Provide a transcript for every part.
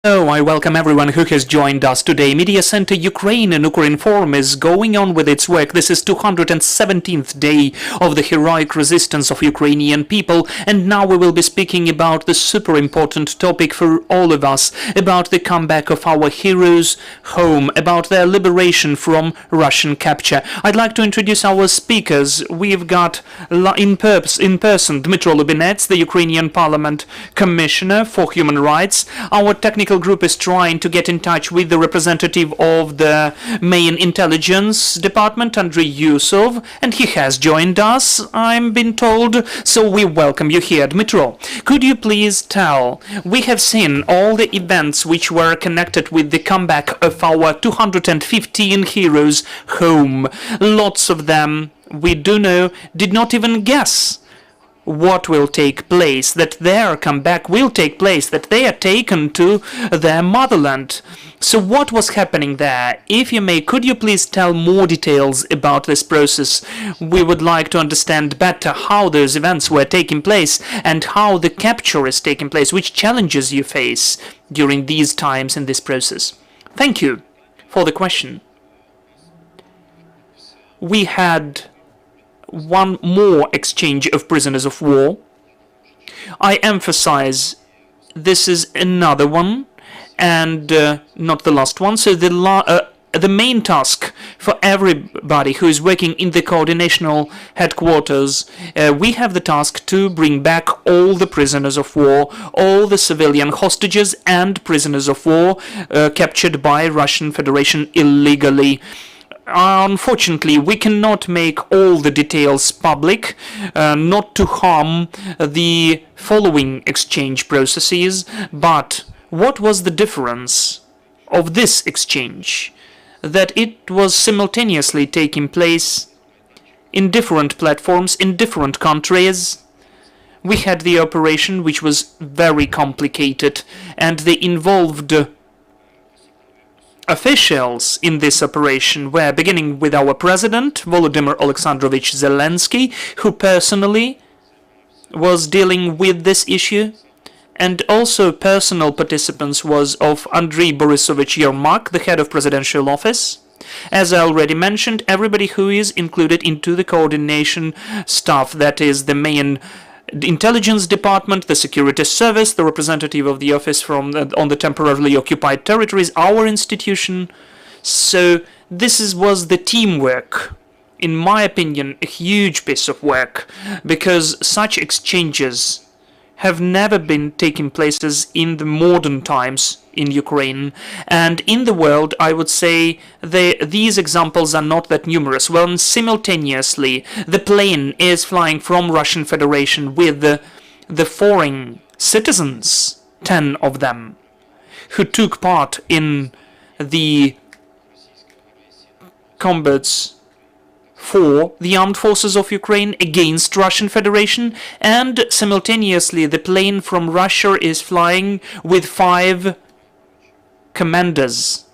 Hello, I welcome everyone who has joined us today. Media Center Ukraine and Ukrinform is going on with its work. This is 217th day of the heroic resistance of Ukrainian people, and now we will be speaking about the super important topic for all of us, about the comeback of our heroes home, about their liberation from Russian capture. I'd like to introduce our speakers. We've got in person Dmytro Lubinets, the Ukrainian Parliament Commissioner for Human Rights. Our technical group is trying to get in touch with the representative of the main intelligence department, Andriy Yusov, and he has joined us, I'm been told, so we welcome you here. Dmytro, could you please tell, we have seen all the events which were connected with the comeback of our 215 heroes home. Lots of them, we do know, did not even guess what will take place, that their comeback will take place, that they are taken to their motherland. So what was happening there? If you may, could you please tell more details about this process? We would like to understand better how those events were taking place and how the capture is taking place, which challenges you face during these times in this process. Thank you for the question. We had one more exchange of prisoners of war. I emphasize this is another one and not the last one. So the main task for everybody who is working in the coordinational headquarters, we have the task to bring back all the prisoners of war, all the civilian hostages and prisoners of war captured by Russian Federation illegally. Unfortunately, we cannot make all the details public, not to harm the following exchange processes, but what was the difference of this exchange? That it was simultaneously taking place in different platforms, in different countries. We had the operation, which was very complicated, and they involved officials in this operation were beginning with our president, Volodymyr Alexandrovich Zelensky, who personally was dealing with this issue, and also personal participants was of Andriy Borisovich Yermak, the head of presidential office. As I already mentioned, everybody who is included into the coordination staff, that is the main intelligence department, the security service, the representative of the office from on the temporarily occupied territories, our institution. So this was the teamwork. In my opinion, a huge piece of work, because such exchanges have never been taking places in the modern times in Ukraine, and in the world, I would say these examples are not that numerous. Well, simultaneously, the plane is flying from Russian Federation with the foreign citizens, 10 of them, who took part in the combats for the armed forces of Ukraine against Russian Federation, and simultaneously the plane from Russia is flying with 5 commanders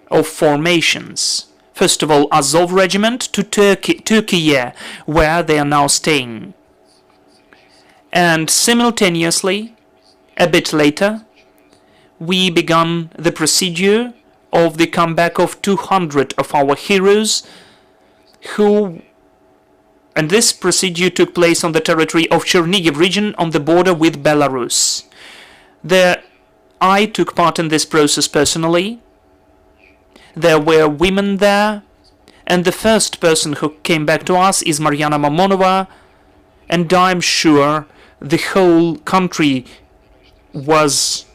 of formations. First of all, Azov regiment to Turkey, where they are now staying. And simultaneously, a bit later, we began the procedure of the comeback of 200 of our heroes and this procedure took place on the territory of Chernihiv region on the border with Belarus. I took part in this process personally. There were women there, and the first person who came back to us is Mariana Mamonova, and I'm sure the whole country was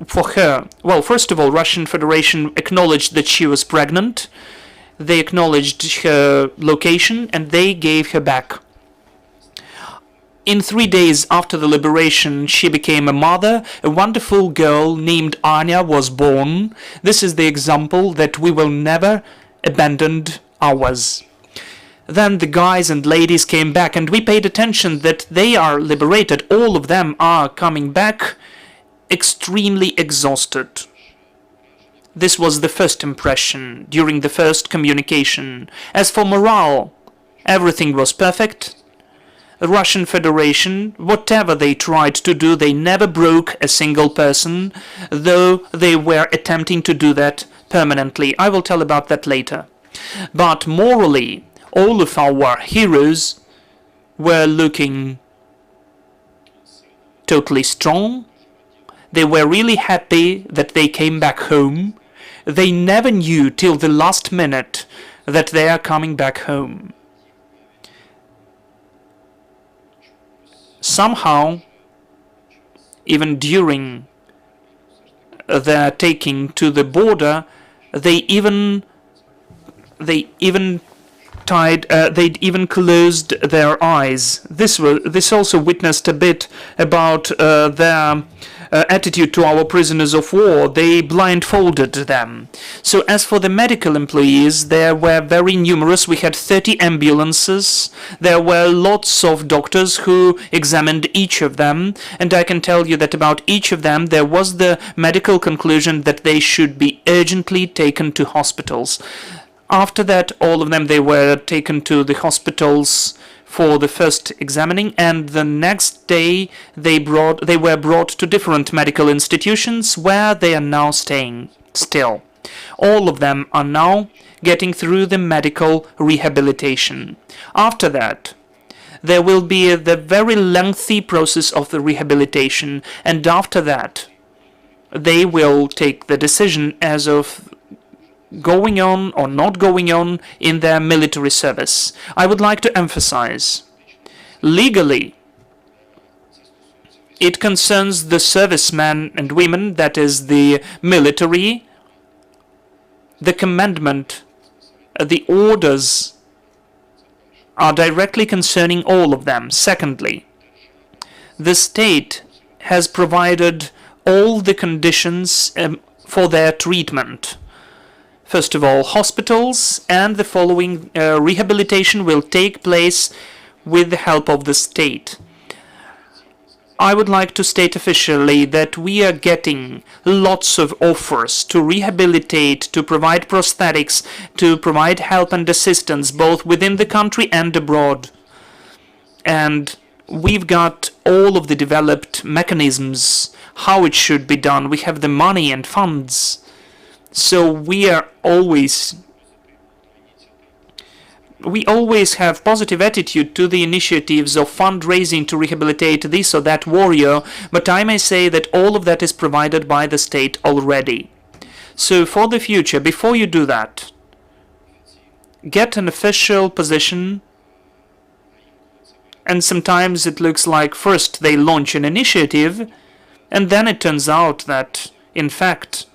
for her. Well, first of all, Russian Federation acknowledged that she was pregnant. They acknowledged her location and they gave her back. In 3 days after the liberation, she became a mother. A wonderful girl named Anya was born. This is the example that we will never abandon ours. Then the guys and ladies came back, and we paid attention that they are liberated. All of them are coming back extremely exhausted. This was the first impression during the first communication. As for morale, everything was perfect. Russian Federation, whatever they tried to do, they never broke a single person, though they were attempting to do that permanently. I will tell about that later. But morally, all of our heroes were looking totally strong. They were really happy that they came back home. They never knew till the last minute that they are coming back home. Somehow, even during their taking to the border, they'd even closed their eyes. This also witnessed a bit about their attitude to our prisoners of war. They blindfolded them. So as for the medical employees, there were very numerous. We had 30 ambulances. There were lots of doctors who examined each of them, and I can tell you that about each of them there was the medical conclusion that they should be urgently taken to hospitals. After that, all of them, they were taken to the hospitals for the first examining, and the next day they were brought to different medical institutions where they are now staying still. All of them are now getting through the medical rehabilitation. After that, there will be the very lengthy process of the rehabilitation, and after that, they will take the decision as of going on or not going on in their military service. I would like to emphasize, legally, it concerns the servicemen and women, that is the military. The commandment, the orders are directly concerning all of them. Secondly, the state has provided all the conditions for their treatment. First of all, hospitals, and the following rehabilitation will take place with the help of the state. I would like to state officially that we are getting lots of offers to rehabilitate, to provide prosthetics, to provide help and assistance both within the country and abroad. And we've got all of the developed mechanisms, how it should be done. We have the money and funds. So we always have positive attitude to the initiatives of fundraising to rehabilitate this or that warrior, but I may say that all of that is provided by the state already. So for the future, before you do that, get an official position, and sometimes it looks like first they launch an initiative, and then it turns out that, in fact,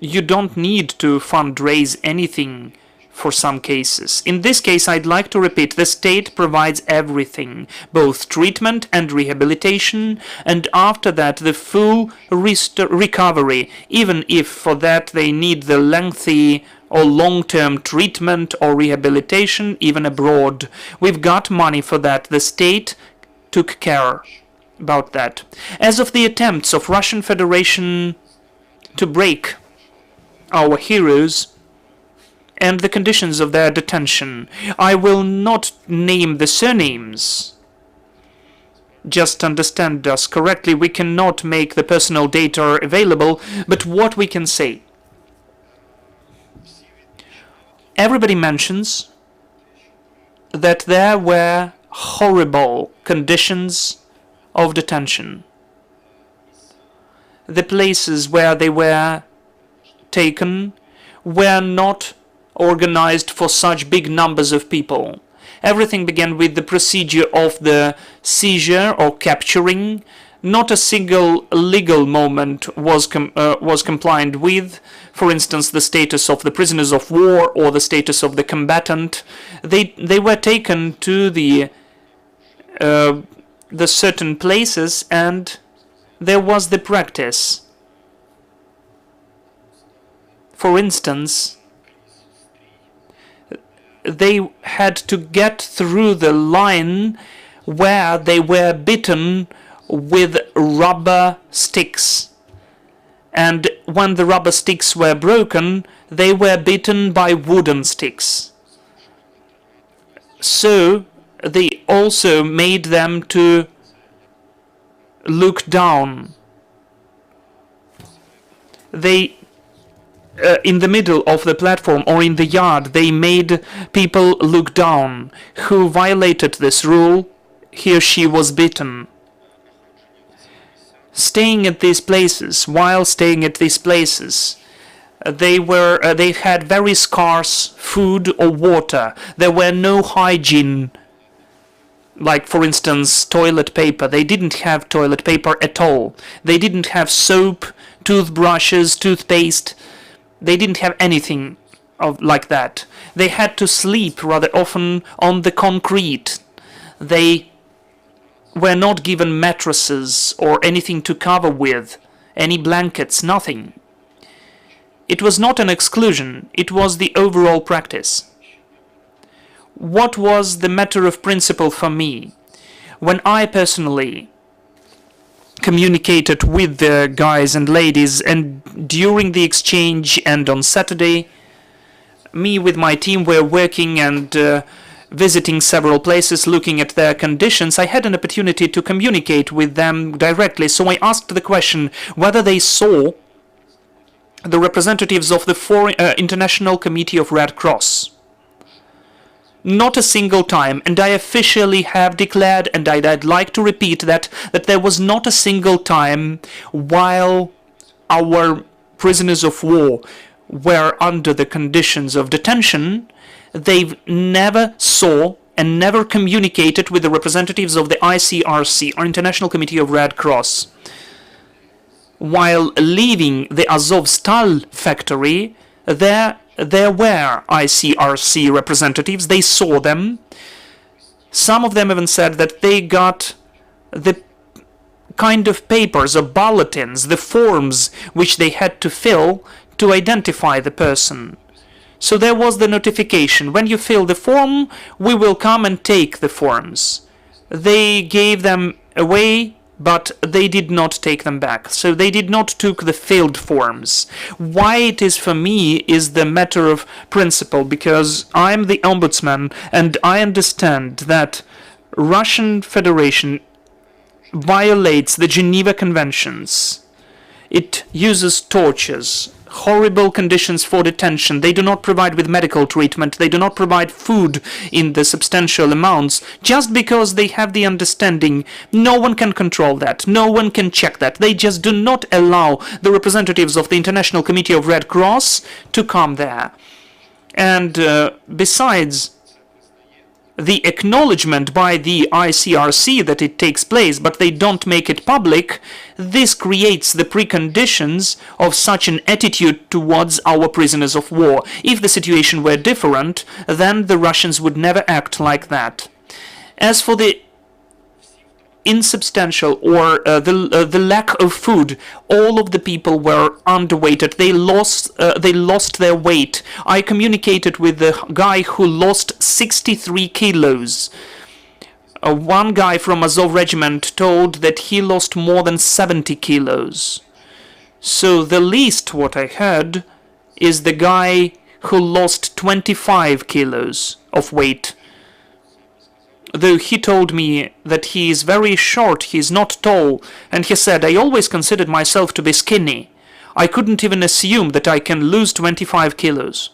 you don't need to fundraise anything for some cases. In this case, I'd like to repeat, the state provides everything, both treatment and rehabilitation, and after that the full recovery, even if for that they need the lengthy or long-term treatment or rehabilitation, even abroad. We've got money for that. The state took care about that. As of the attempts of Russian Federation to break our heroes and the conditions of their detention, I will not name the surnames. Just understand us correctly, we cannot make the personal data available, but what we can say. Everybody mentions that there were horrible conditions of detention. The places where they were taken were not organized for such big numbers of people. Everything began with the procedure of the seizure or capturing. Not a single legal moment was complied with. For instance, the status of the prisoners of war or the status of the combatant. They were taken to the certain places, and there was the practice. For instance, they had to get through the line where they were bitten with rubber sticks. And when the rubber sticks were broken, they were bitten by wooden sticks. So they also made them to look down. They, in the middle of the platform or in the yard, they made people look down. Who violated this rule, he or she was beaten. Staying at these places, while staying at these places, they had very scarce food or water. There were no hygiene, like for instance toilet paper. They didn't have toilet paper at all. They didn't have soap, toothbrushes, toothpaste. They didn't have anything like that. They had to sleep rather often on the concrete. They were not given mattresses or anything to cover with, any blankets, nothing. It was not an exclusion, it was the overall practice. What was the matter of principle for me? When I personally communicated with the guys and ladies, and during the exchange and on Saturday, me with my team were working and visiting several places, looking at their conditions. I had an opportunity to communicate with them directly, so I asked the question whether they saw the representatives of the International Committee of Red Cross. Not a single time, and I officially have declared, and I'd like to repeat that there was not a single time while our prisoners of war were under the conditions of detention, they never saw and never communicated with the representatives of the ICRC, or International Committee of Red Cross. While leaving the Azovstal factory, there were ICRC representatives. They saw them. Some of them even said that they got the kind of papers or bulletins, the forms which they had to fill to identify the person. So there was the notification: when you fill the form, we will come and take the forms. They gave them away, but they did not take them back. So they did not took the filled forms. Why it is for me is the matter of principle, because I'm the ombudsman and I understand that Russian Federation violates the Geneva Conventions. It uses tortures, horrible conditions for detention. They do not provide with medical treatment. They do not provide food in the substantial amounts, just because they have the understanding no one can control that, no one can check that. They just do not allow the representatives of the International Committee of Red Cross to come there. And besides the acknowledgement by the ICRC that it takes place, but they don't make it public, this creates the preconditions of such an attitude towards our prisoners of war. If the situation were different, then the Russians would never act like that. As for the insubstantial or the lack of food, all of the people were underweighted. They lost their weight. I communicated with the guy who lost 63 kilos. One guy from Azov regiment told that he lost more than 70 kilos. So the least what I heard is the guy who lost 25 kilos of weight. Though he told me that he is very short, he is not tall, and he said, I always considered myself to be skinny. I couldn't even assume that I can lose 25 kilos.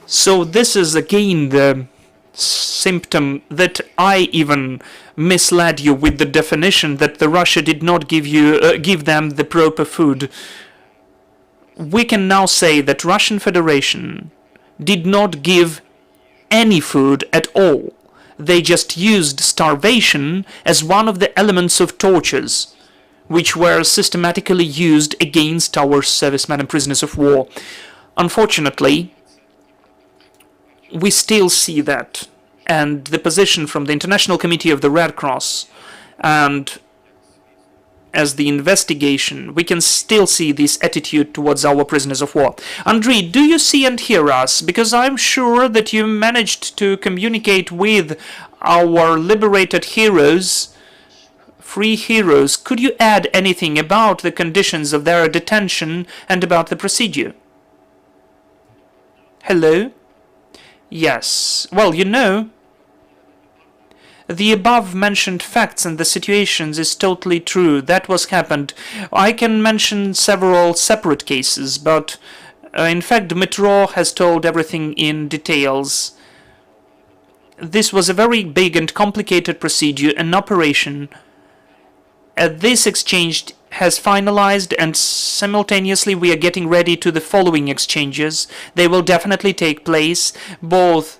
So this is again the symptom that I even misled you with the definition that the Russia did not give them the proper food. We can now say that Russian Federation did not give any food at all. They just used starvation as one of the elements of tortures, which were systematically used against our servicemen and prisoners of war. Unfortunately, we still see that, and the position from the International Committee of the Red Cross and as the investigation, we can still see this attitude towards our prisoners of war. Andriy, do you see and hear us? Because I'm sure that you managed to communicate with our liberated heroes, free heroes. Could you add anything about the conditions of their detention and about the procedure? Hello? Yes. Well, you know, the above-mentioned facts and the situations is totally true. That was happened. I can mention several separate cases, but in fact, Dmytro has told everything in details. This was a very big and complicated procedure, an operation. This exchange has finalized, and simultaneously we are getting ready to the following exchanges. They will definitely take place, both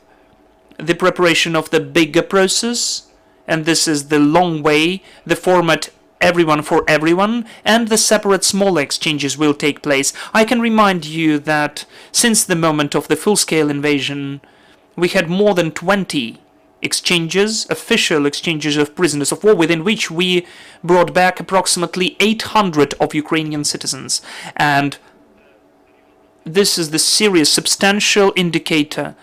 the preparation of the bigger process, and this is the long way, the format everyone for everyone, and the separate smaller exchanges will take place. I can remind you that since the moment of the full-scale invasion, we had more than 20 exchanges, official exchanges of prisoners of war, within which we brought back approximately 800 of Ukrainian citizens. And this is the serious, substantial indicator.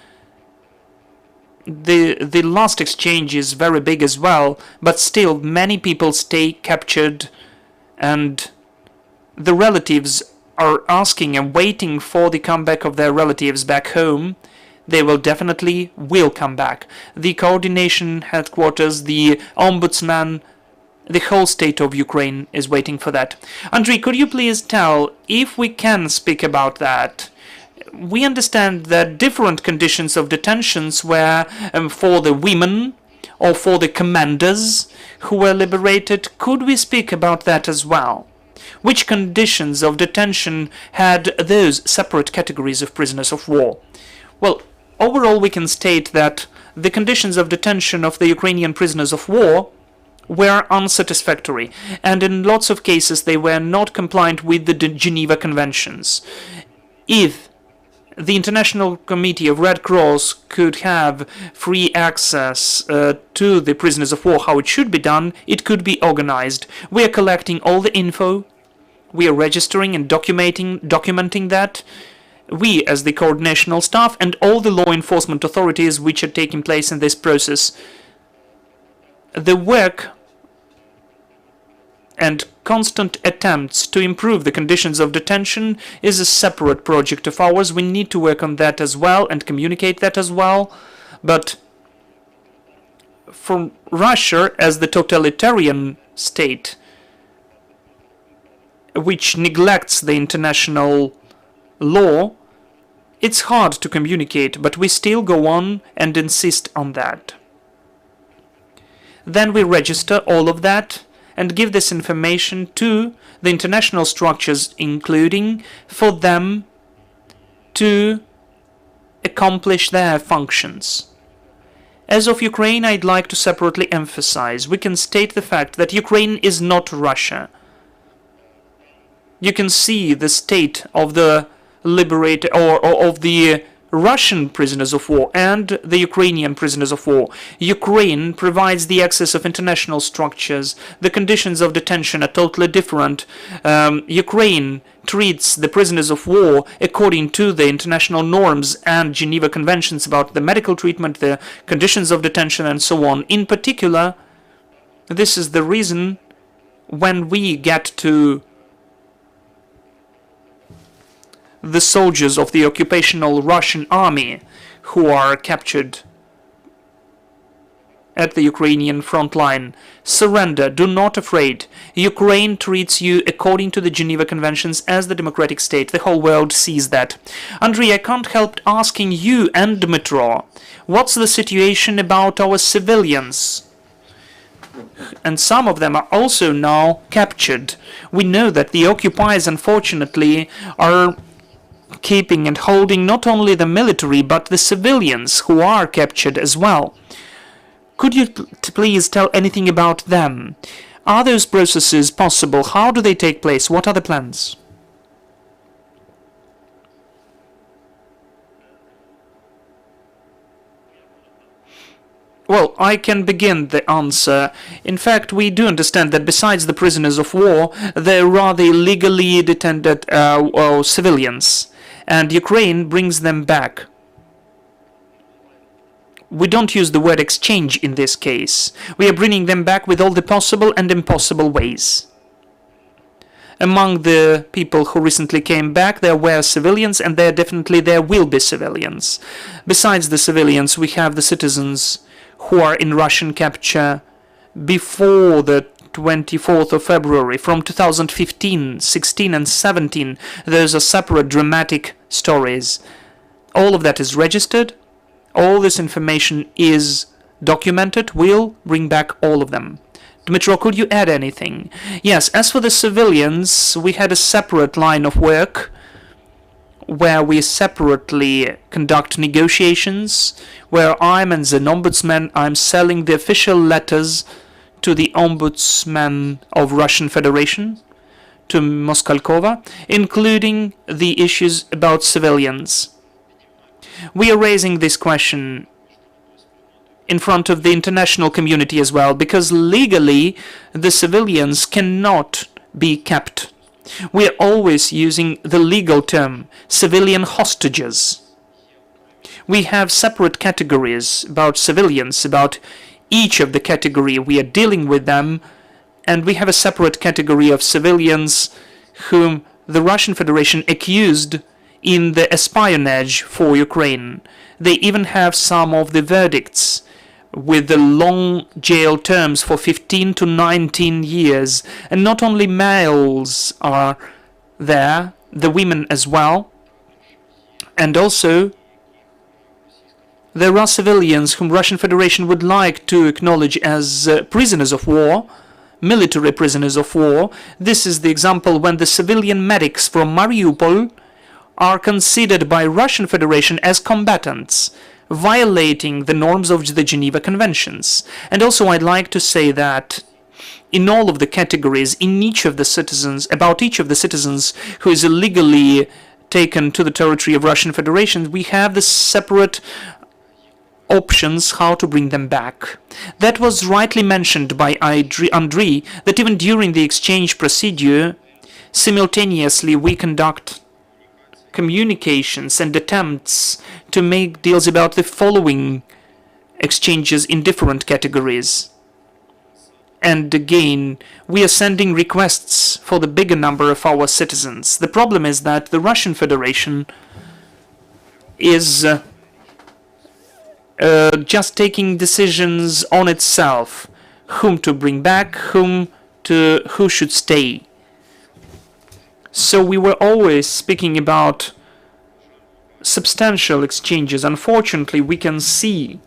The last exchange is very big as well, but still many people stay captured, and the relatives are asking and waiting for the comeback of their relatives back home. They will definitely come back. The coordination headquarters, the ombudsman, the whole state of Ukraine is waiting for that. Andriy, could you please tell if we can speak about that? We understand that different conditions of detentions were for the women or for the commanders who were liberated. Could we speak about that as well? Which conditions of detention had those separate categories of prisoners of war? Well, overall, we can state that the conditions of detention of the Ukrainian prisoners of war were unsatisfactory, and in lots of cases they were not compliant with the Geneva Conventions. If the International Committee of Red Cross could have free access to the prisoners of war, how it should be done, it could be organized. We are collecting all the info, we are registering and documenting that. We, as the coordinational staff, and all the law enforcement authorities which are taking place in this process, the work and constant attempts to improve the conditions of detention is a separate project of ours. We need to work on that as well and communicate that as well. But for Russia, as the totalitarian state, which neglects the international law, it's hard to communicate, but we still go on and insist on that. Then we register all of that and give this information to the international structures, including for them to accomplish their functions. As of Ukraine, I'd like to separately emphasize, we can state the fact that Ukraine is not Russia. You can see the state of the liberated or of the Russian prisoners of war and the Ukrainian prisoners of war. Ukraine provides the access of international structures. The conditions of detention are totally different. Ukraine treats the prisoners of war according to the international norms and Geneva Conventions about the medical treatment, the conditions of detention, and so on. In particular, this is the reason when we get to the soldiers of the occupational Russian army who are captured at the Ukrainian front line. Surrender, do not afraid. Ukraine treats you according to the Geneva Conventions as the democratic state. The whole world sees that. Andriy, I can't help asking you and Dmytro, what's the situation about our civilians? And some of them are also now captured. We know that the occupiers, unfortunately, are keeping and holding not only the military but the civilians who are captured as well. Could you please tell anything about them? Are those processes possible? How do they take place? What are the plans? Well, I can begin the answer. In fact, we do understand that besides the prisoners of war, there are the illegally detained civilians, and Ukraine brings them back. We don't use the word exchange in this case. We are bringing them back with all the possible and impossible ways. Among the people who recently came back, there were civilians, and there will be civilians. Besides the civilians, we have the citizens who are in Russian capture before the 24th of February, from 2015, 16 and 17. Those are separate dramatic stories. All of that is registered. All this information is documented. We'll bring back all of them. Dmytro, could you add anything? Yes, as for the civilians, we had a separate line of work where we separately conduct negotiations, where I'm and the ombudsman, I'm selling the official letters to the ombudsman of Russian Federation, to Moskalkova, including the issues about civilians. We are raising this question in front of the international community as well, because legally the civilians cannot be kept. We are always using the legal term, civilian hostages. We have separate categories about civilians, about each of the category we are dealing with them, and we have a separate category of civilians whom the Russian Federation accused in the espionage for Ukraine. They even have some of the verdicts with the long jail terms for 15 to 19 years. And not only males are there, the women as well. And also, there are civilians whom Russian Federation would like to acknowledge as prisoners of war, military prisoners of war. This is the example when the civilian medics from Mariupol are considered by Russian Federation as combatants, violating the norms of the Geneva Conventions. And also I'd like to say that in all of the categories, in each of the citizens, about each of the citizens who is illegally taken to the territory of Russian Federation, we have the separate options how to bring them back. That was rightly mentioned by Andriy, that even during the exchange procedure, simultaneously we conduct communications and attempts to make deals about the following exchanges in different categories. And again, we are sending requests for the bigger number of our citizens. The problem is that the Russian Federation is just taking decisions on itself, whom to bring back, who should stay. So we were always speaking about substantial exchanges. Unfortunately, we can see,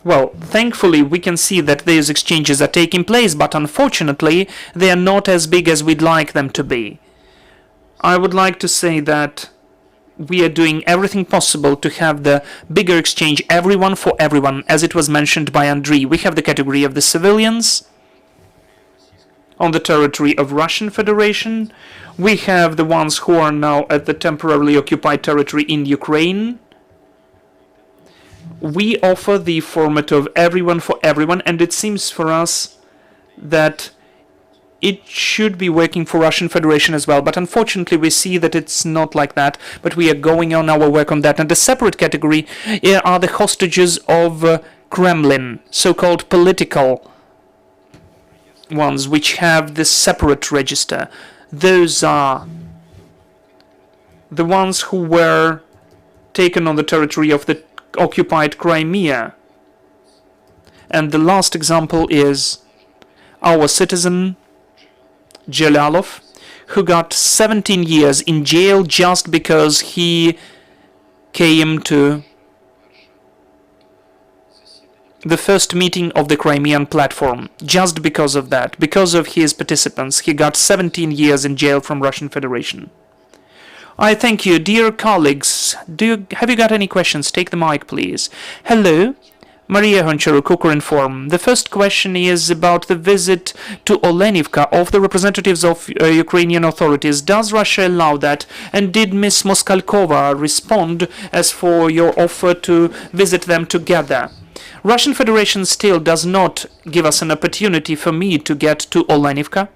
well, thankfully, we can see that these exchanges are taking place, but unfortunately, they are not as big as we'd like them to be. I would like to say that we are doing everything possible to have the bigger exchange, everyone for everyone, as it was mentioned by Andriy. We have the category of the civilians on the territory of Russian Federation. We have the ones who are now at the temporarily occupied territory in Ukraine. We offer the format of everyone for everyone, and it seems for us that it should be working for Russian Federation as well. But unfortunately, we see that it's not like that, but we are going on our work on that. And the separate category are the hostages of Kremlin, so-called political ones, which have this separate register. Those are the ones who were taken on the territory of the occupied Crimea. And the last example is our citizen Jelalov, who got 17 years in jail just because he came to the first meeting of the Crimean platform. Just because of that, because of his participants, he got 17 years in jail from Russian Federation. I thank you, dear colleagues. Have you got any questions? Take the mic, please. Hello, Maria Honcharuk, Ukrinform. The first question is about the visit to Olenivka of the representatives of Ukrainian authorities. Does Russia allow that? And did Ms. Moskalkova respond as for your offer to visit them together? Russian Federation still does not give us an opportunity for me to get to Olenivka.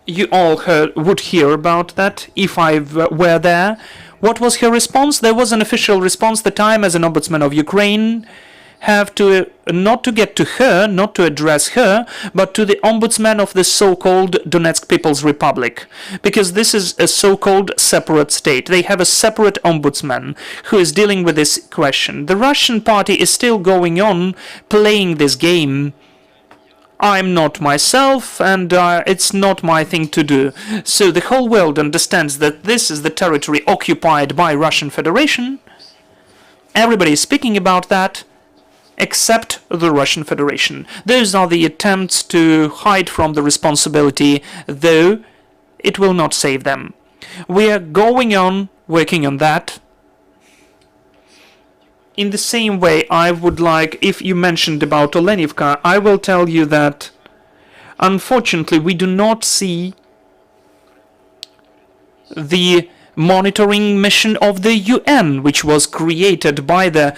You all would hear about that if I were there. What was her response? There was an official response. The time as an ombudsman of Ukraine have to not to get to her, not to address her, but to the ombudsman of the so-called Donetsk People's Republic, because this is a so-called separate state. They have a separate ombudsman who is dealing with this question. The Russian party is still going on playing this game. I'm not myself, and it's not my thing to do. So the whole world understands that this is the territory occupied by Russian Federation. Everybody is speaking about that, except the Russian Federation. Those are the attempts to hide from the responsibility, though it will not save them. We are going on working on that. In the same way, I would like, if you mentioned about Olenivka, I will tell you that, unfortunately, we do not see the monitoring mission of the UN, which was created by the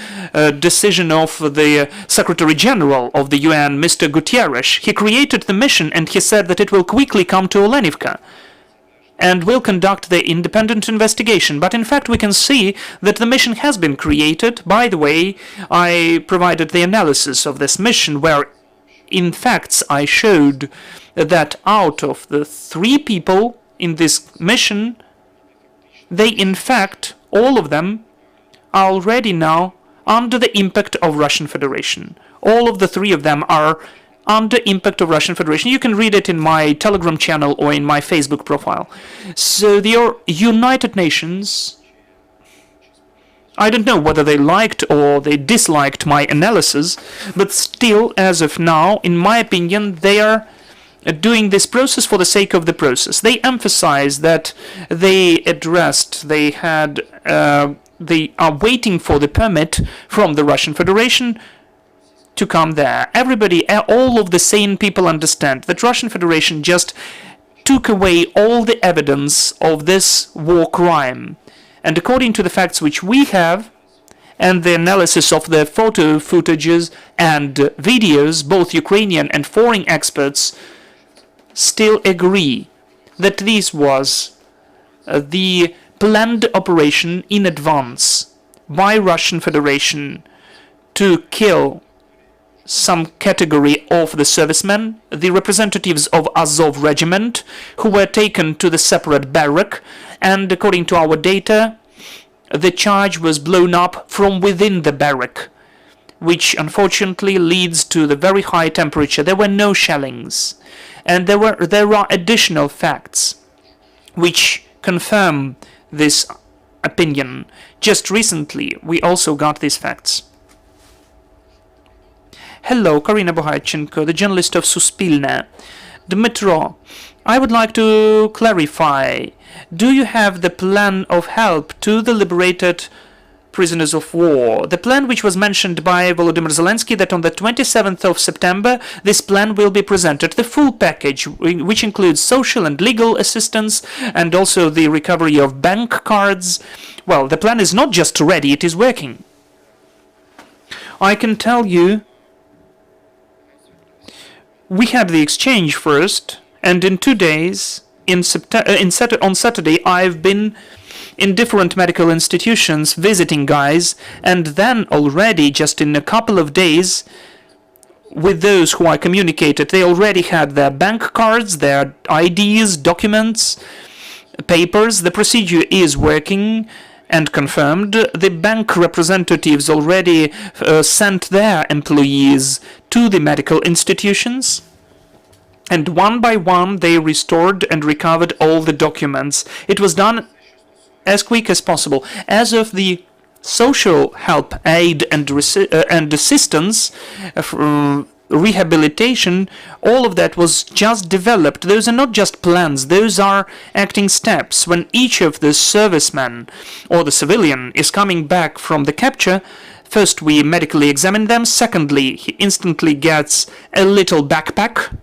decision of the Secretary General of the UN, Mr. Guterres. He created the mission and he said that it will quickly come to Olenivka and will conduct the independent investigation. But in fact, we can see that the mission has been created. By the way, I provided the analysis of this mission where, in facts, I showed that out of the 3 people in this mission, they, in fact, all of them are already now under the impact of Russian Federation. All of the 3 of them are under impact of Russian Federation. You can read it in my Telegram channel or in my Facebook profile. So the United Nations, I don't know whether they liked or they disliked my analysis, but still, as of now, in my opinion, they are doing this process for the sake of the process. They emphasize that they are waiting for the permit from the Russian Federation to come there. Everybody, all of the sane people understand that Russian Federation just took away all the evidence of this war crime. And according to the facts which we have, and the analysis of the photo footages and videos, both Ukrainian and foreign experts still agree that this was the planned operation in advance by Russian Federation to kill some category of the servicemen, the representatives of Azov regiment, who were taken to the separate barrack, and according to our data, the charge was blown up from within the barrack, which unfortunately leads to the very high temperature. There were no shellings. And there are additional facts which confirm this opinion. Just recently, we also got these facts. Hello, Karina Bohaychenko, the journalist of Suspilne. Dmytro, I would like to clarify. Do you have the plan of help to the liberated prisoners of war? The plan which was mentioned by Volodymyr Zelensky, that on the 27th of September this plan will be presented, the full package, which includes social and legal assistance and also the recovery of bank cards. Well, the plan is not just ready, it is working. I can tell you, we had the exchange first, and in 2 days, on Saturday, I've been in different medical institutions visiting guys, and then already just in a couple of days, with those who I communicated, they already had their bank cards, their IDs, documents, papers. The procedure is working and confirmed. The bank representatives already sent their employees to the medical institutions, and one by one they restored and recovered all the documents. It was done as quick as possible. As of the social help, aid and assistance, rehabilitation, all of that was just developed. Those are not just plans, those are acting steps. When each of the servicemen or the civilian is coming back from the capture, first we medically examine them, secondly he instantly gets a little backpack.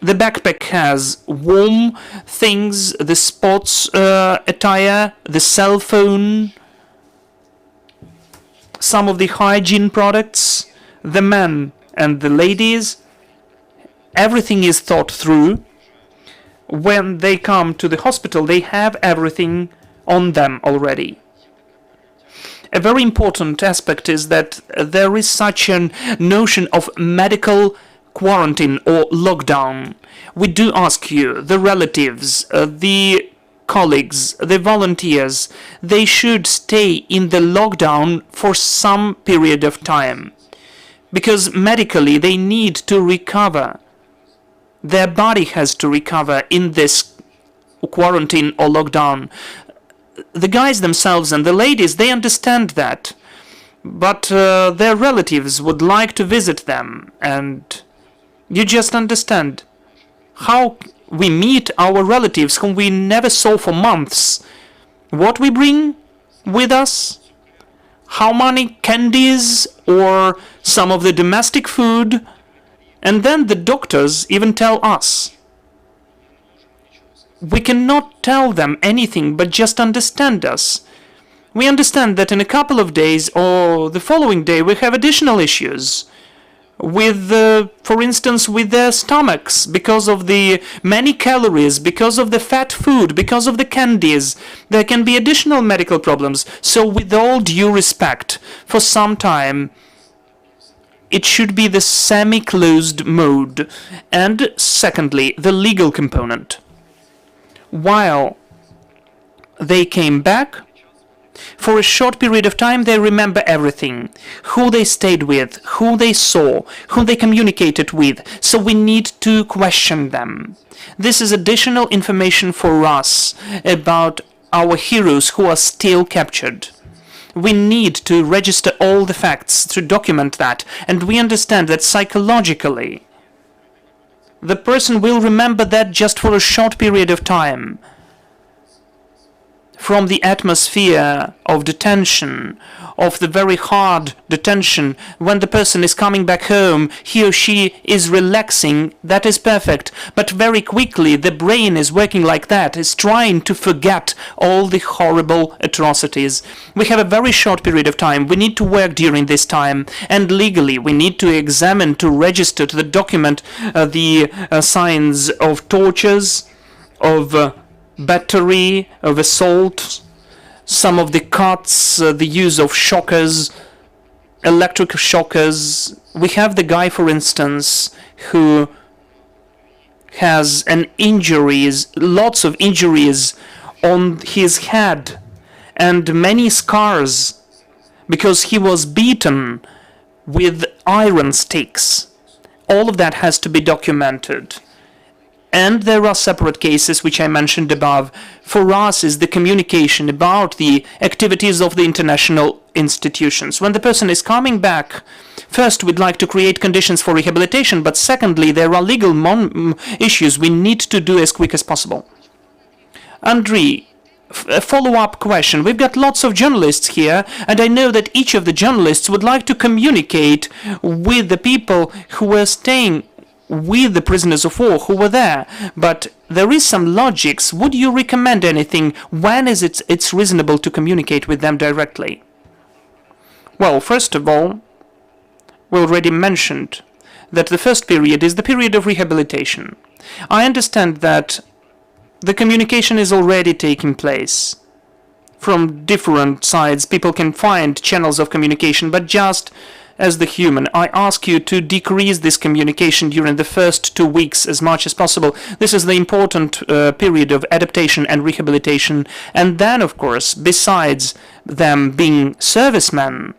The backpack has warm things, the sports attire, the cell phone, some of the hygiene products, the men and the ladies. Everything is thought through. When they come to the hospital, they have everything on them already. A very important aspect is that there is such a notion of medical quarantine or lockdown. We do ask you, the relatives, the colleagues, the volunteers, they should stay in the lockdown for some period of time. Because medically they need to recover. Their body has to recover in this quarantine or lockdown. The guys themselves and the ladies, they understand that. But their relatives would like to visit them. And you just understand how we meet our relatives whom we never saw for months. What we bring with us? How many candies or some of the domestic food? And then the doctors even tell us. We cannot tell them anything but just understand us. We understand that in a couple of days or the following day we have additional issues with, for instance, with their stomachs because of the many calories, because of the fat food, because of the candies. There can be additional medical problems. So with all due respect, for some time, it should be the semi-closed mode. And secondly, the legal component. While they came back, for a short period of time they remember everything. Who they stayed with, who they saw, who they communicated with. So we need to question them. This is additional information for us about our heroes who are still captured. We need to register all the facts to document that, and we understand that psychologically the person will remember that just for a short period of time. From the atmosphere of detention, of the very hard detention, when the person is coming back home, he or she is relaxing, that is perfect. But very quickly the brain is working like that, is trying to forget all the horrible atrocities. We have a very short period of time. We need to work during this time, and legally we need to examine, to register, to document the signs of tortures, of battery, of assault, some of the cuts, the use of shockers, electric shockers. We have the guy, for instance, who has lots of injuries on his head and many scars because he was beaten with iron sticks. All of that has to be documented. And there are separate cases which I mentioned above. For us is the communication about the activities of the international institutions. When the person is coming back, first we'd like to create conditions for rehabilitation, but secondly there are legal issues we need to do as quick as possible. Andriy, a follow-up question. We've got lots of journalists here, and I know that each of the journalists would like to communicate with the people who were staying with the prisoners of war who were there, but there is some logics. Would you recommend anything? When is it's reasonable to communicate with them directly? Well, first of all, we already mentioned that the first period is the period of rehabilitation. I understand that the communication is already taking place. From different sides, people can find channels of communication, but just as the human, I ask you to decrease this communication during the first 2 weeks as much as possible. This is the important period of adaptation and rehabilitation. And then, of course, besides them being servicemen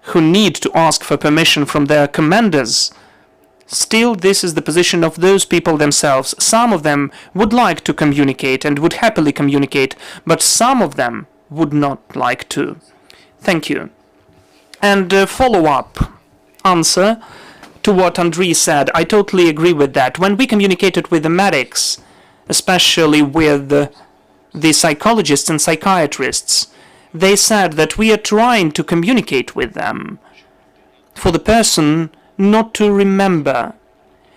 who need to ask for permission from their commanders, still this is the position of those people themselves. Some of them would like to communicate and would happily communicate, but some of them would not like to. Thank you. And a follow-up answer to what Andriy said. I totally agree with that. When we communicated with the medics, especially with the psychologists and psychiatrists, they said that we are trying to communicate with them for the person not to remember.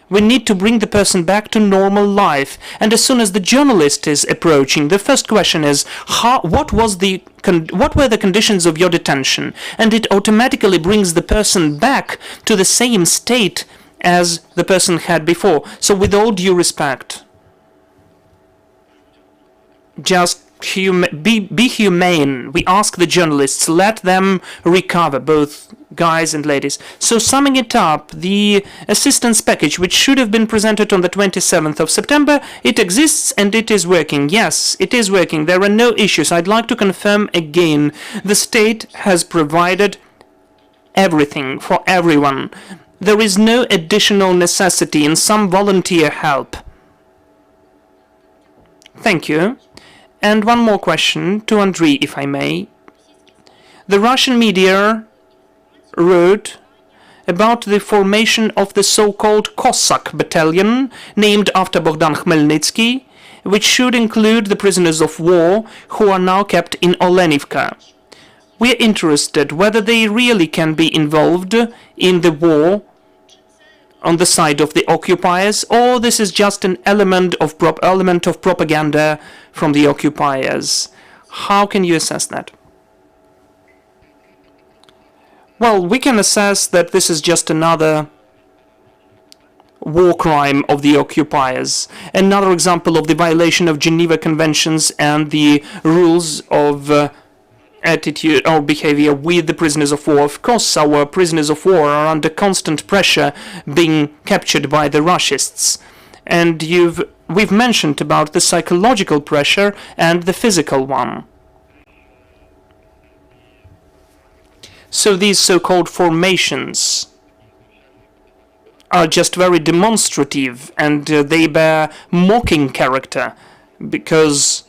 We need to bring the person back to normal life. And as soon as the journalist is approaching, the first question is, what were the conditions of your detention? And it automatically brings the person back to the same state as the person had before. So with all due respect, just be humane. We ask the journalists, let them recover, both guys and ladies. So summing it up, the assistance package, which should have been presented on the 27th of September, it exists and it is working. Yes, it is working. There are no issues. I'd like to confirm again, the state has provided everything for everyone. There is no additional necessity in some volunteer help. Thank you. And one more question to Andriy, if I may. The Russian media wrote about the formation of the so-called Cossack battalion, named after Bogdan Khmelnytsky, which should include the prisoners of war who are now kept in Olenivka. We are interested whether they really can be involved in the war on the side of the occupiers, or this is just an element of propaganda from the occupiers. How can you assess that? Well, we can assess that this is just another war crime of the occupiers, another example of the violation of Geneva Conventions and the rules of attitude or behavior with the prisoners of war. Of course, our prisoners of war are under constant pressure being captured by the Russists. And we've mentioned about the psychological pressure and the physical one. So these so-called formations are just very demonstrative, and they bear mocking character, because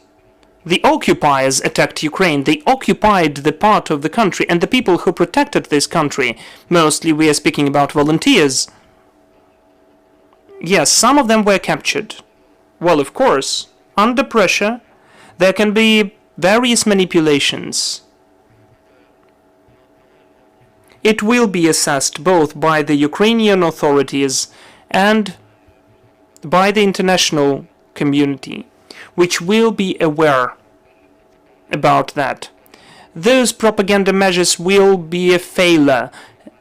the occupiers attacked Ukraine. They occupied the part of the country, and the people who protected this country, mostly we are speaking about volunteers. Yes, some of them were captured. Well, of course, under pressure, there can be various manipulations. It will be assessed both by the Ukrainian authorities and by the international community, which will be aware about that. Those propaganda measures will be a failure.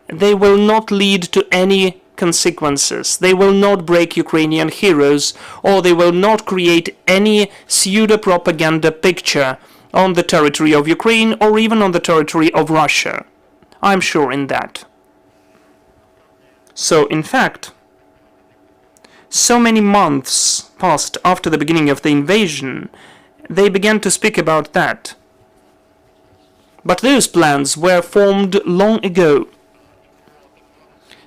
They will not lead to any consequences. They will not break Ukrainian heroes, or they will not create any pseudo-propaganda picture on the territory of Ukraine or even on the territory of Russia. I'm sure in that. So, in fact, so many months passed after the beginning of the invasion, they began to speak about that. But those plans were formed long ago.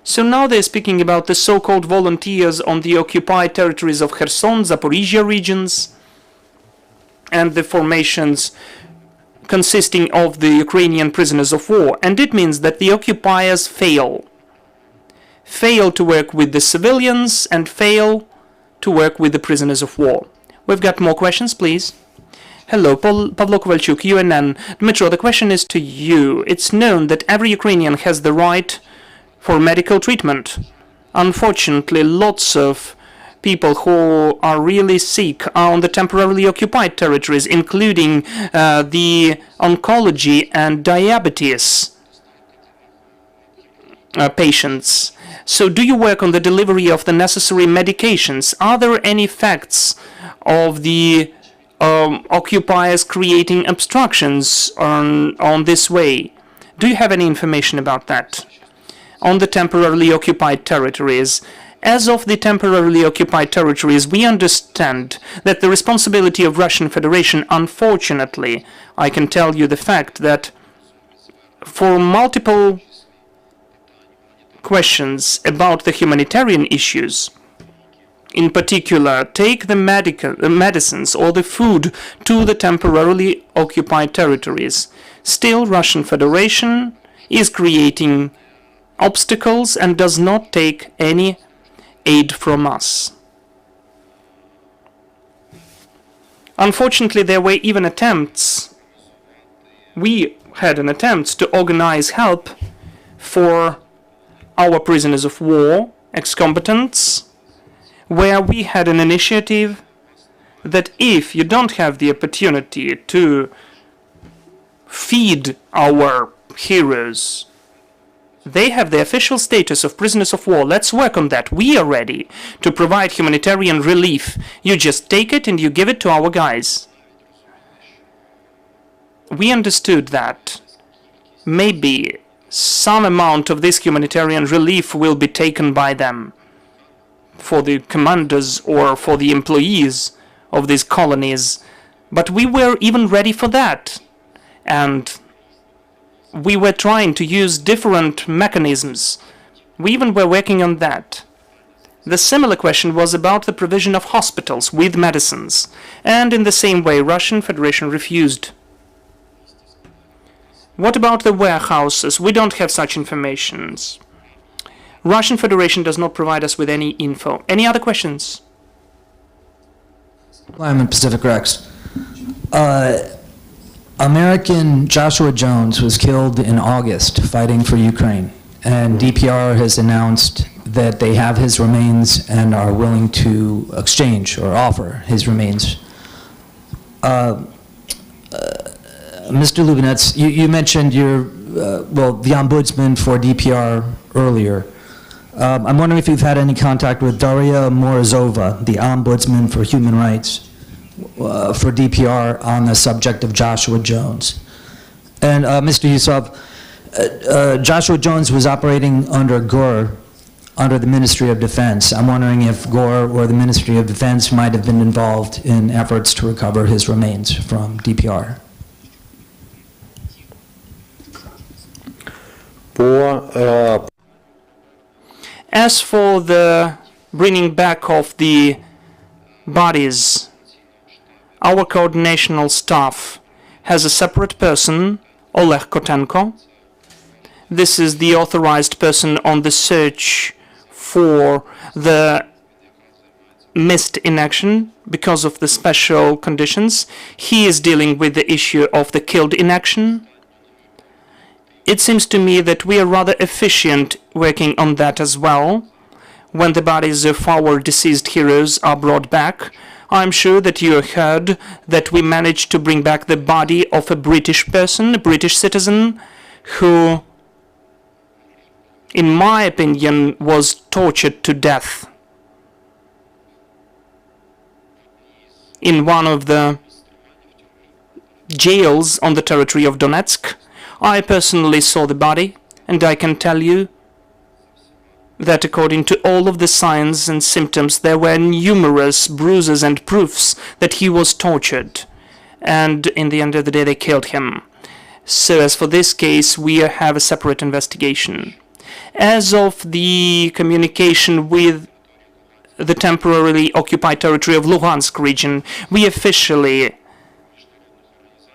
So now they're speaking about the so-called volunteers on the occupied territories of Kherson, Zaporizhia regions, and the formations consisting of the Ukrainian prisoners of war. And it means that the occupiers fail to work with the civilians and fail to work with the prisoners of war. We've got more questions, please. Hello, Pavlo Kovalchuk, UNN. Dmytro, the question is to you. It's known that every Ukrainian has the right for medical treatment. Unfortunately, lots of people who are really sick are on the temporarily occupied territories, including the oncology and diabetes patients. So do you work on the delivery of the necessary medications? Are there any facts of the occupiers creating obstructions on this way? Do you have any information about that? On the temporarily occupied territories. As of the temporarily occupied territories, we understand that the responsibility of Russian Federation, unfortunately, I can tell you the fact that for multiple questions about the humanitarian issues, in particular, take the medicines or the food to the temporarily occupied territories. Still, Russian Federation is creating obstacles and does not take any aid from us. Unfortunately, there were even attempts. We had an attempt to organize help for our prisoners of war, ex-combatants, where we had an initiative that if you don't have the opportunity to feed our heroes, they have the official status of prisoners of war. Let's work on that. We are ready to provide humanitarian relief. You just take it and you give it to our guys. we understood that maybe some amount of this humanitarian relief will be taken by them for the commanders or for the employees of these colonies. But we were even ready for that. And we were trying to use different mechanisms. We even were working on that. The similar question was about the provision of hospitals with medicines. And in the same way, Russian Federation refused. What about the warehouses? We don't have such information. Russian Federation does not provide us with any info. Any other questions? I'm in Pacific Rex. American Joshua Jones was killed in August fighting for Ukraine, and DPR has announced that they have his remains and are willing to exchange or offer his remains. Mr. Lubinets, you mentioned your, the ombudsman for DPR earlier. I'm wondering if you've had any contact with Daria Morozova, the ombudsman for human rights for DPR on the subject of Joshua Jones. And Mr. Yusov, Joshua Jones was operating under GOR, under the Ministry of Defense. I'm wondering if GOR or the Ministry of Defense might have been involved in efforts to recover his remains from DPR. As for the bringing back of the bodies, our coordinational staff has a separate person, Oleg Kotenko. This is the authorized person on the search for the missed in action because of the special conditions. He is dealing with the issue of the killed in action. It seems to me that we are rather efficient working on that as well. When the bodies of our deceased heroes are brought back, I'm sure that you heard that we managed to bring back the body of a British person, a British citizen, who, in my opinion, was tortured to death in one of the jails on the territory of Donetsk. I personally saw the body, and I can tell you that according to all of the signs and symptoms, there were numerous bruises and proofs that he was tortured. And in the end of the day, they killed him. So as for this case, we have a separate investigation. As of the communication with the temporarily occupied territory of Luhansk region, we officially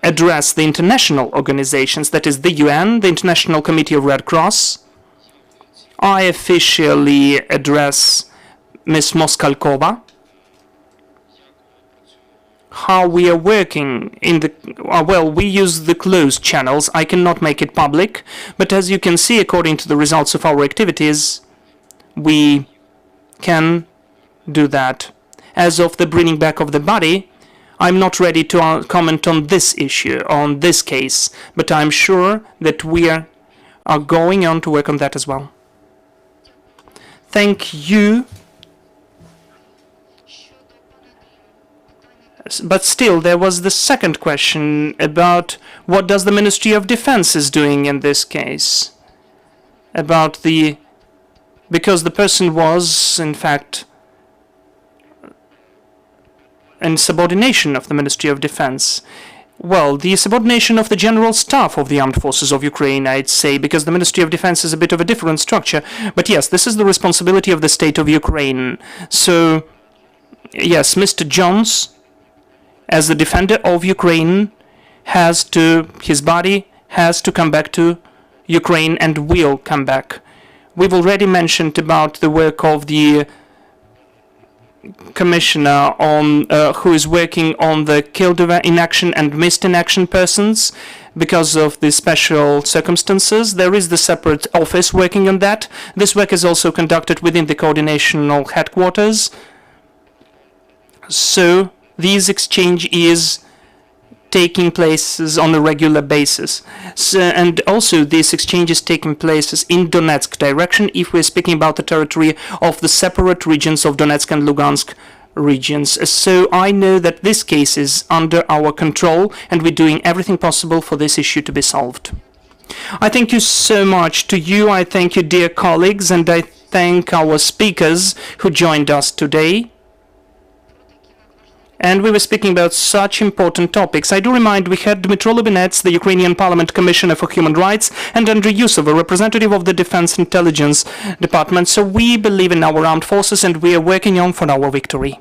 address the international organizations, that is the UN, the International Committee of Red Cross. I officially address Ms. Moskalkova. How we are working in the, well, we use the closed channels. I cannot make it public, but as you can see, according to the results of our activities, we can do that. As of the bringing back of the body, I'm not ready to comment on this issue, on this case, but I'm sure that we are going on to work on that as well. Thank you. But still, there was the second question about what does the Ministry of Defense is doing in this case. About the, because the person was, in fact, in subordination of the Ministry of Defense. Well, the subordination of the General Staff of the Armed Forces of Ukraine, I'd say, because the Ministry of Defense is a bit of a different structure. But yes, this is the responsibility of the state of Ukraine. So, yes, Mr. Jones, as the defender of Ukraine, has to, his body has to come back to Ukraine and will come back. We've already mentioned about the work of the commissioner on who is working on the killed in action and missed in action persons because of the special circumstances. There is the separate office working on that. This work is also conducted within the coordinational headquarters. So this exchange is taking place on a regular basis. So, and also this exchange is taking place in Donetsk direction if we're speaking about the territory of the separate regions of Donetsk and Lugansk regions. So I know that this case is under our control and we're doing everything possible for this issue to be solved. I thank you so much to you. I thank you, dear colleagues, and I thank our speakers who joined us today. And we were speaking about such important topics. I do remind we had Dmytro Lubinets, the Ukrainian Parliament Commissioner for Human Rights, and Andriy Yusov, a representative of the Defense Intelligence Department. So we believe in our armed forces and we are working on for our victory.